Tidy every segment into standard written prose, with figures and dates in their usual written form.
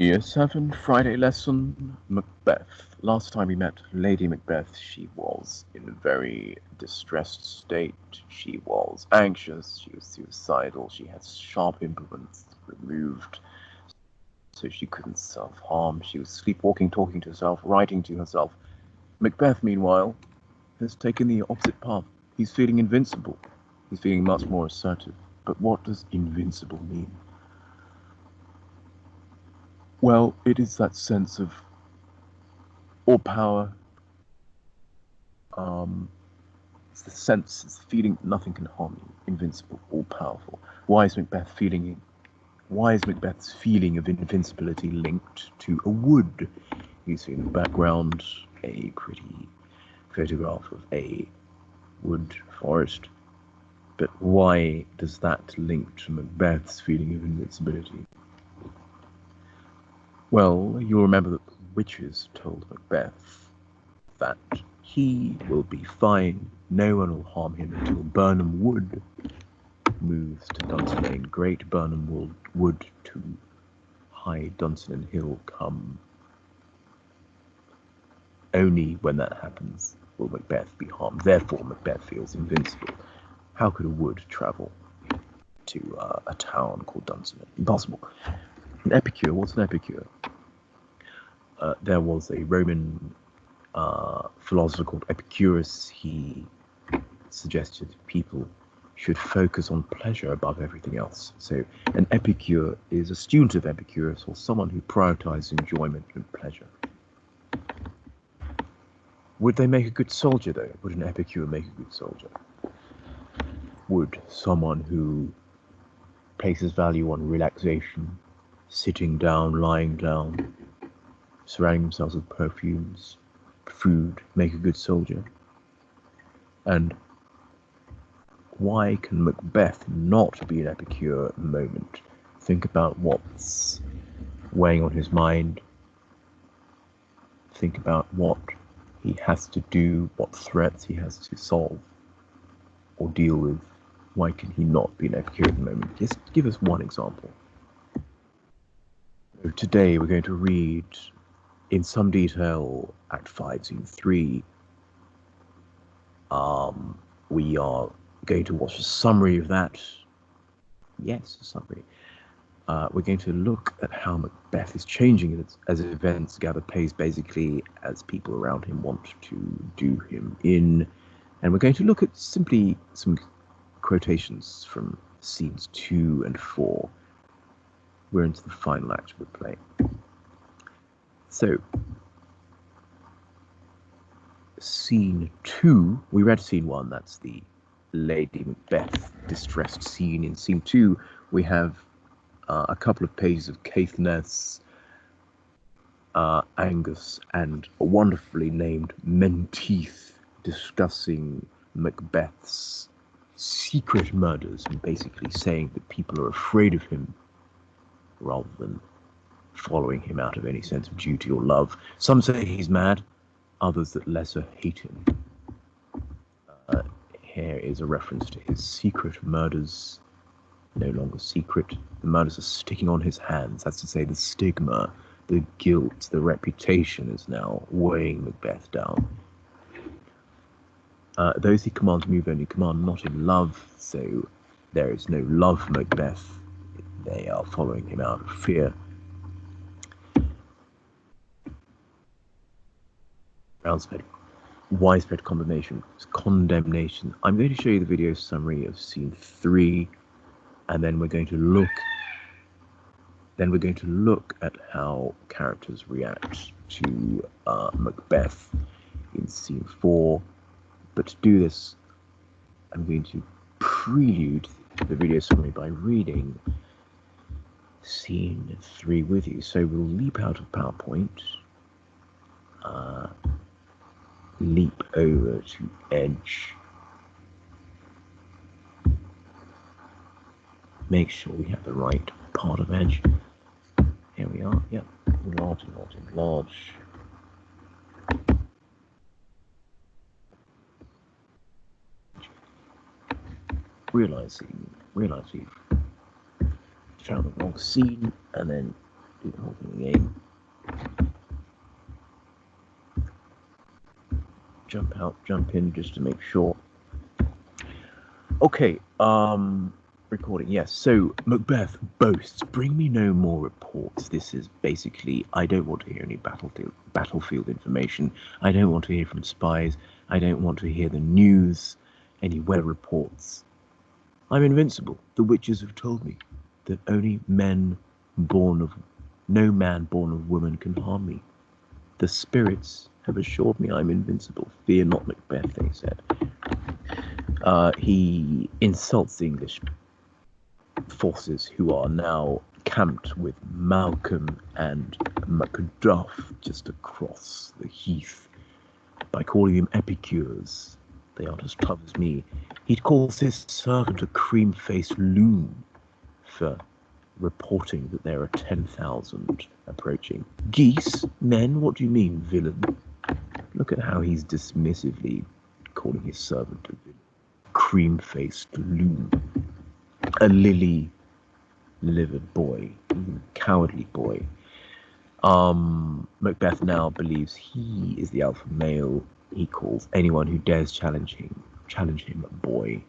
Year 7, Friday lesson, Macbeth. Last time we met Lady Macbeth, she was in a very distressed state. She was anxious, she was suicidal, she had sharp implements removed so she couldn't self-harm. She was sleepwalking, talking to herself, writing to herself. Macbeth, meanwhile, has taken the opposite path. He's feeling invincible. He's feeling much more assertive. But what does invincible mean? Well, it is that sense of all power. It's the sense, it's the feeling that nothing can harm you. Invincible, all powerful. Why is Macbeth's feeling of invincibility linked to a wood? You see in the background a pretty photograph of a wood forest. But why does that link to Macbeth's feeling of invincibility? Well, you'll remember that the witches told Macbeth that he will be fine, no one will harm him until Burnham Wood moves to Dunsinane. Great Burnham Wood to High Dunsinane Hill come. Only when that happens will Macbeth be harmed. Therefore, Macbeth feels invincible. How could a wood travel to a town called Dunsinane? Impossible. An epicure, what's an epicure? There was a Roman philosopher called Epicurus. He suggested people should focus on pleasure above everything else. So an epicure is a student of Epicurus, or someone who prioritizes enjoyment and pleasure. Would they make a good soldier, though? Would an epicure make a good soldier? Would someone who places value on relaxation, sitting down, lying down, surrounding themselves with perfumes, food, make a good soldier? And why can Macbeth not be an epicure at the moment? Think about what's weighing on his mind. Think about what he has to do, what threats he has to solve or deal with. Why can he not be an epicure at the moment? Just give us one example. Today we're going to read in some detail Act 5, Scene 3. We are going to watch a summary of that. Yes, a summary. We're going to look at how Macbeth is changing as events gather pace, basically as people around him want to do him in. And we're going to look at simply some quotations from scenes 2 and 4. We're into the final act of the play. So, scene 2, we read scene 1, that's the Lady Macbeth distressed scene. In scene 2, we have a couple of pages of Caithness, Angus, and a wonderfully named Menteith discussing Macbeth's secret murders and basically saying that people are afraid of him rather than following him out of any sense of duty or love. Some say he's mad, others that lesser hate him. Here is a reference to his secret murders. No longer secret. The murders are sticking on his hands. That's to say, the stigma, the guilt, the reputation is now weighing Macbeth down. Those he commands move only command, not in love, so there is no love for Macbeth. They are following him out of fear. Widespread condemnation. I'm going to show you the video summary of scene 3, and then we're going to look at how characters react to Macbeth in scene 4. But to do this, I'm going to prelude the video summary by reading scene 3 with you. So we'll leap out of PowerPoint, leap over to Edge, make sure we have the right part of Edge. Here we are, yep, enlarge. Realize we've found the wrong scene, and then holding aim. Jump out, jump in, just to make sure. Okay, recording, yes. So, Macbeth boasts, bring me no more reports. This is basically, I don't want to hear any battlefield information. I don't want to hear from spies. I don't want to hear the news, any weather reports. I'm invincible. The witches have told me that only no man born of woman can harm me. The spirits have assured me I'm invincible. Fear not, Macbeth, they said. He insults the English forces who are now camped with Malcolm and Macduff just across the heath by calling them epicures. They aren't as tough as me. He calls his servant a cream-faced loon for reporting that there are 10,000 approaching. Geese? Men? What do you mean, villain? Look at how he's dismissively calling his servant a villain. Cream-faced loon. A lily-livered boy. Cowardly boy. Macbeth now believes he is the alpha male. He calls anyone who dares challenge him a boy.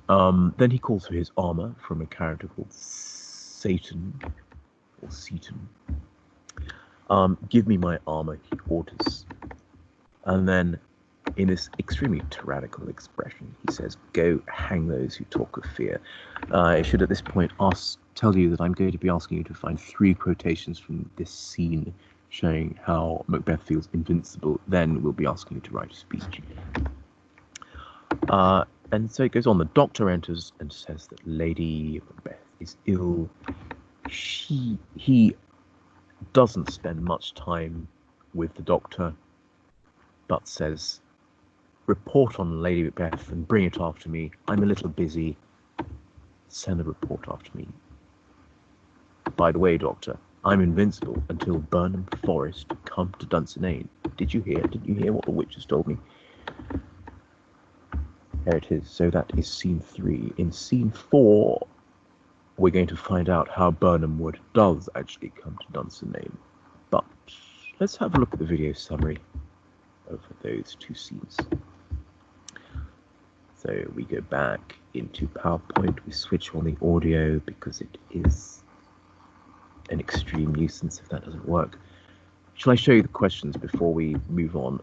Then he calls for his armor from a character called Satan or Seaton. Give me my armor, he orders. And then, in this extremely tyrannical expression, he says, go hang those who talk of fear. I should at this point tell you that I'm going to be asking you to find 3 quotations from this scene showing how Macbeth feels invincible. Then we'll be asking you to write a speech. And so it goes on. The doctor enters and says that Lady Macbeth is ill. He doesn't spend much time with the doctor, but says, report on Lady Macbeth and bring it after me. I'm a little busy. Send a report after me. By the way, Doctor, I'm invincible until Burnham Forest come to Dunsinane. Did you hear? Did you hear what the witches told me? There it is. So that is scene 3. In scene 4, we're going to find out how Burnham Wood does actually come to Dunsinane. But let's have a look at the video summary of those 2 scenes. So we go back into PowerPoint, we switch on the audio because it is an extreme nuisance if that doesn't work. Shall I show you the questions before we move on?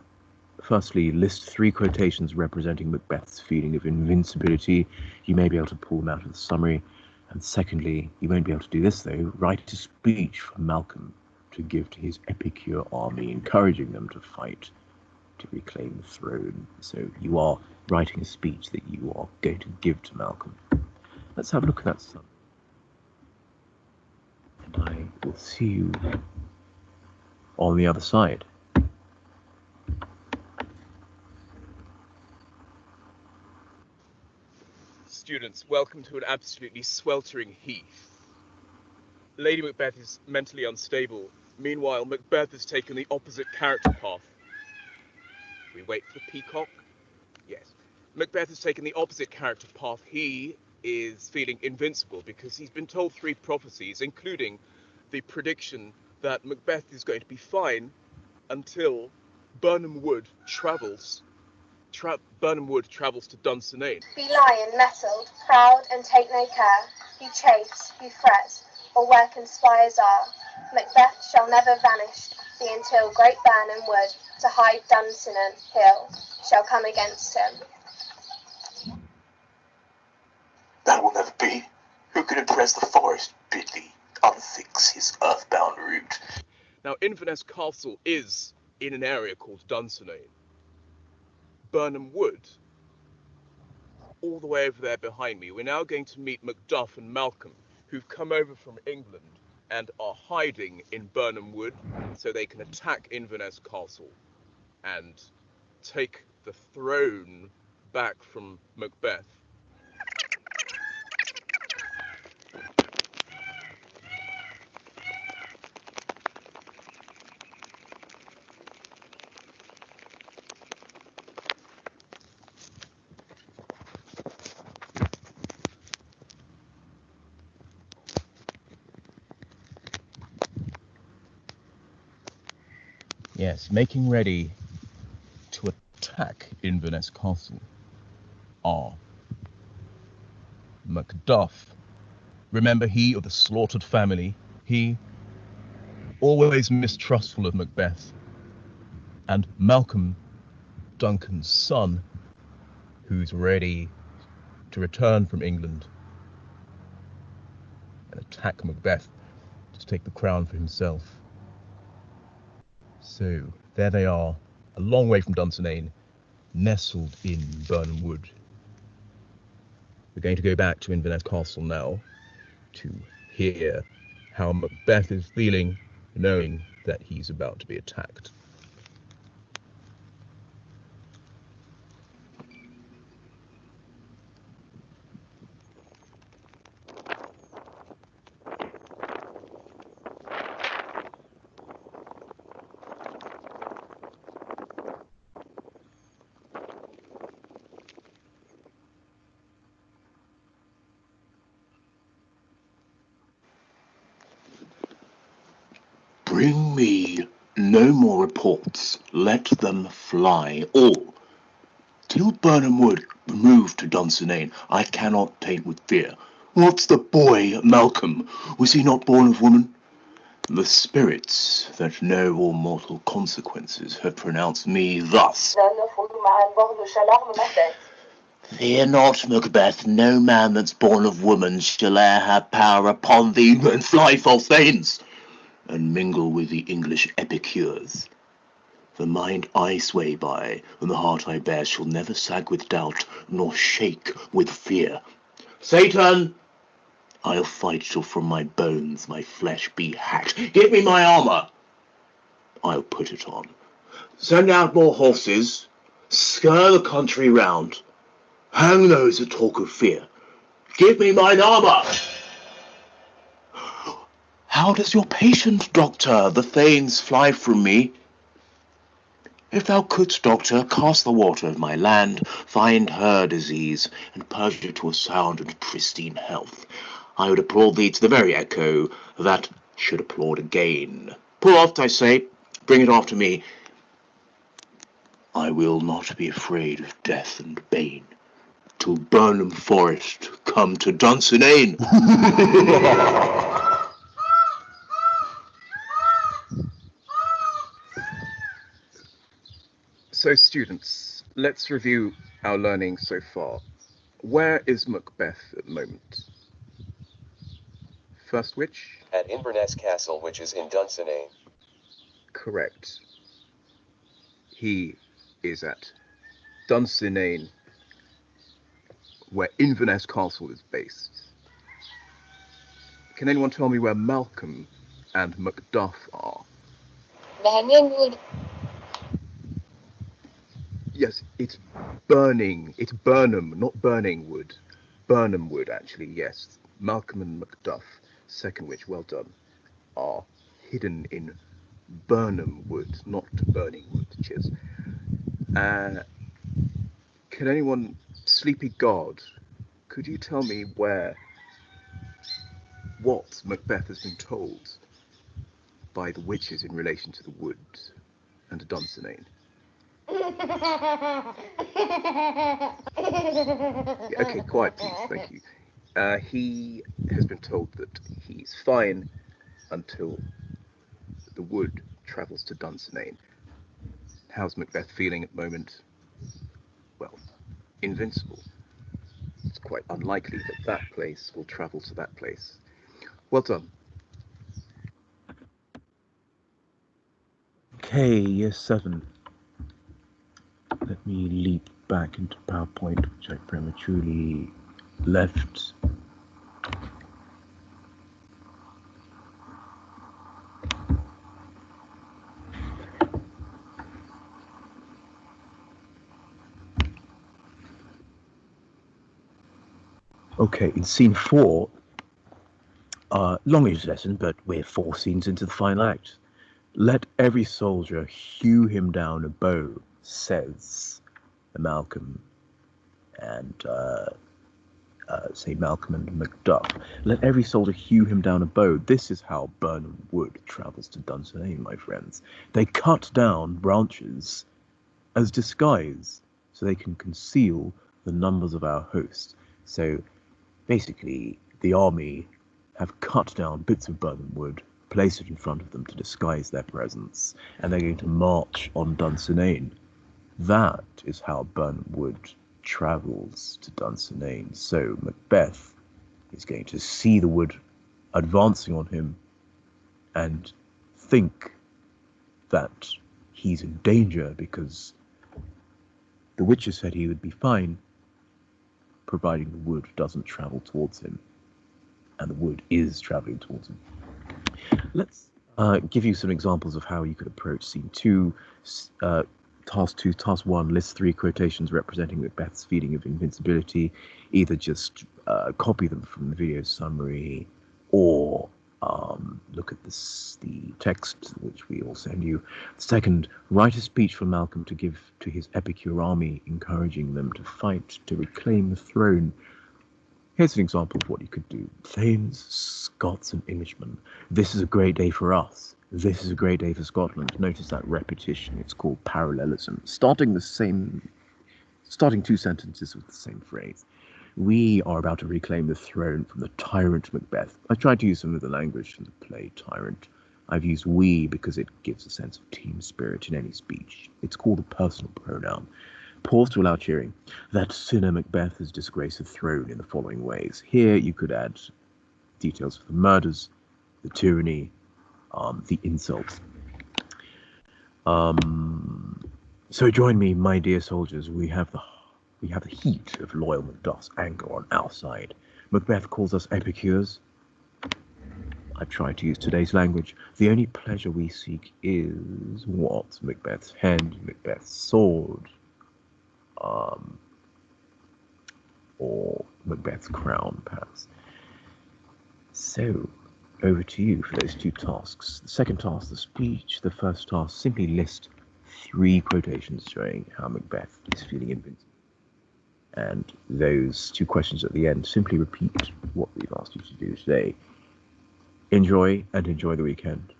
Firstly, list 3 quotations representing Macbeth's feeling of invincibility. You may be able to pull them out of the summary. And secondly, you won't be able to do this though, write a speech for Malcolm to give to his epicure army, encouraging them to fight to reclaim the throne. So you are writing a speech that you are going to give to Malcolm. Let's have a look at that summary. And I will see you on the other side. Students, welcome to an absolutely sweltering heath. Lady Macbeth is mentally unstable. Meanwhile, Macbeth has taken the opposite character path. We wait for the peacock? Yes. Macbeth has taken the opposite character path. He is feeling invincible because he's been told 3 prophecies, including the prediction that Macbeth is going to be fine until Burnham Wood travels to Dunsinane. Be lion mettled, proud, and take no care. Be chase, be fret, or where conspires are. Macbeth shall never vanish, be until great Burnham Wood to hide Dunsinane hill shall come against him. That will never be. Who can impress the forest bid thee unfix his earthbound route? Now, Inverness Castle is in an area called Dunsinane. Burnham Wood, all the way over there behind me. We're now going to meet Macduff and Malcolm, who've come over from England and are hiding in Burnham Wood so they can attack Inverness Castle and take the throne back from Macbeth. Yes, making ready to attack Inverness Castle are Macduff. Remember, he of the slaughtered family, he always mistrustful of Macbeth, and Malcolm, Duncan's son, who's ready to return from England and attack Macbeth to take the crown for himself. So there they are, a long way from Dunsinane, nestled in Burnham Wood. We're going to go back to Inverness Castle now to hear how Macbeth is feeling, knowing that he's about to be attacked. Bring me no more reports. Let them fly, all. Till Burnham Wood move to Dunsinane, I cannot taint with fear. What's the boy, Malcolm? Was he not born of woman? The spirits that know all mortal consequences have pronounced me thus. Fear not, Macbeth, no man that's born of woman shall e'er have power upon thee, and fly false thanes, and mingle with the English epicures. The mind I sway by, and the heart I bear, shall never sag with doubt, nor shake with fear. Satan! I'll fight till from my bones my flesh be hacked. Give me my armour. I'll put it on. Send out more horses. Scur the country round. Hang those that talk of fear. Give me mine armour. How does your patient, doctor? The thanes fly from me. If thou couldst, doctor, cast the water of my land, find her disease, and purge it to a sound and pristine health, I would applaud thee to the very echo that should applaud again. Pull off, I say, bring it after me. I will not be afraid of death and bane, till Burnham Forest come to Dunsinane. So students, let's review our learning so far. Where is Macbeth at the moment? First which? At Inverness Castle, which is in Dunsinane. Correct. He is at Dunsinane, where Inverness Castle is based. Can anyone tell me where Malcolm and Macduff are? Wood. Yes, it's burning. It's Burnham, not Burning Wood. Burnham Wood, actually, yes. Malcolm and Macduff, second which, well done, are hidden in Burnham Wood, not Burning Wood. Cheers. Can anyone, Sleepy God, could you tell me what Macbeth has been told by the witches in relation to the wood and Dunsinane? Okay, quiet please, thank you. He has been told that he's fine until the wood travels to Dunsinane. How's Macbeth feeling at the moment? Well, invincible. It's quite unlikely that that place will travel to that place. Well done. Okay, year 7. Let me leap back into PowerPoint, which I prematurely left. Okay, in scene 4, longish lesson, but we're 4 scenes into the final act. Let every soldier hew him down a bow, says Malcolm, and say Malcolm and Macduff. Let every soldier hew him down a bow. This is how Birnam Wood travels to Dunsinane, my friends. They cut down branches as disguise so they can conceal the numbers of our host. So basically, the army have cut down bits of Birnam Wood, placed it in front of them to disguise their presence, and they're going to march on Dunsinane. That is how Birnam Wood travels to Dunsinane. So Macbeth is going to see the wood advancing on him and think that he's in danger because the Witcher said he would be fine providing the wood doesn't travel towards him. And the wood is traveling towards him. Let's give you some examples of how you could approach scene 2. Task 2, Task 1 lists 3 quotations representing Macbeth's feeling of invincibility. Either just copy them from the video summary or look at the text, which we will send you. Second, write a speech for Malcolm to give to his Epicure army, encouraging them to fight to reclaim the throne. Here's an example of what you could do. Thanes, Scots, and Englishmen. This is a great day for us. This is a great day for Scotland. Notice that repetition. It's called parallelism. Starting 2 sentences with the same phrase. We are about to reclaim the throne from the tyrant Macbeth. I tried to use some of the language from the play Tyrant. I've used we because it gives a sense of team spirit in any speech. It's called a personal pronoun. Pause to allow cheering. That sinner Macbeth has disgraced the throne in the following ways. Here you could add details of the murders, the tyranny, the insults. So join me, my dear soldiers. We have the heat of loyal Macduff's anger on our side. Macbeth calls us epicures. I've tried to use today's language. The only pleasure we seek is what? Macbeth's hand, Macbeth's sword, or Macbeth's crown, perhaps. So, over to you for those 2 tasks. The second task, the speech. The first task, simply list 3 quotations showing how Macbeth is feeling invincible. And those 2 questions at the end, simply repeat what we've asked you to do today. Enjoy the weekend.